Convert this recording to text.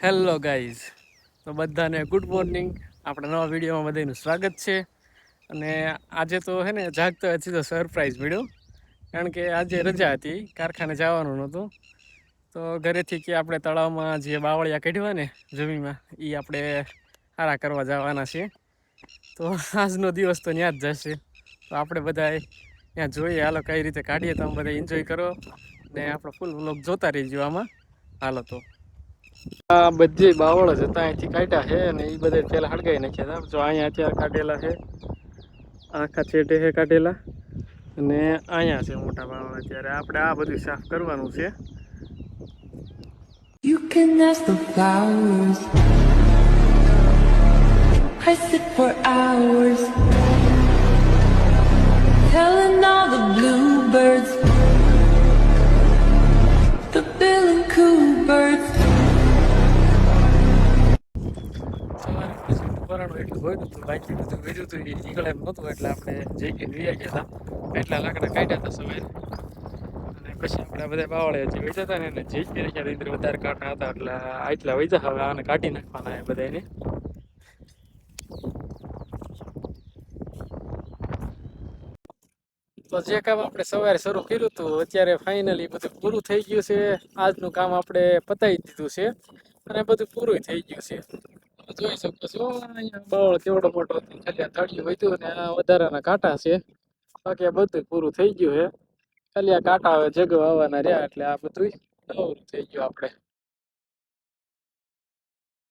Hello guys, તો બધાને good morning. આપણા નવા વિડીયોમાં બધાનું સ્વાગત છે. અને આજે તો હે ને જાગતો સીધો સરપ્રાઈઝ મળ્યો, કારણ કે આજે રજા હતી, કારખાને જવાનું નહોતું. તો ઘરેથી કે આપણે તળાવમાં જે બાવળિયા કાઢ્યા ને જમીનમાં, એ આપણે હારા કરવા જવાના છે. તો આજનો દિવસ તો ત્યાં જ જશે. તો આપણે બધા ત્યાં જોઈએ, હાલો કઈ રીતે કાઢીએ. તો બધા એન્જોય કરો ને આપણો ફૂલ વ્લોગ જોતા રહીજો આમાં. હાલો તો આ બધી બાવળ જ હતા, અહીંથી કાઢ્યા છે અને એ બધા પેલા હળગાઈ નાખ્યા હતા. જો અહીંયા અત્યારે કાઢેલા છે, આખા છેટે છે કાઢેલા, અને અહીંયા છે મોટા બાવળ. અત્યારે આપણે આ બધું સાફ કરવાનું છે. You can ask the flowers, I sit for hours, telling all the bluebirds, the bill and coo birds. સવારે પછી વરાણું એટલું હોય નતું, બાકી બધું વેર્યું હતું, એ નીકળે એમ નહોતું. એટલે આપણે જઈ કે વી ગયા હતા, એટલા લાકડા કાઢ્યા હતા સવારે. અને પછી આપણે બધા બાવળે જે વેચા હતા ને, એટલે જઈ કે રહ્યા અંદર વધારે કાંટા હતા, એટલે આટલા વેચા. હવે આને કાઢી નાખવાના એ બધાને. તો જે કામ આપણે સવારે શરૂ કર્યું હતું, અત્યારે ફાઇનલી બધું પૂરું થઈ ગયું છે. આજનું કામ આપણે પતાવી દીધું છે અને બધું પૂરું થઈ ગયું છે. જોઈ શકો છો અહીંયા બાવળ કેવડો મોટો હતો, ખાલી આ તળિયું વધ્યું અને આ વધારાના કાંટા છે. બાકી આ બધું પૂરું થઈ ગયું છે. ખાલી આ કાંટા હવે જગવા આવવાના રહ્યા, એટલે આ બધું નવું થઈ ગયું આપણે.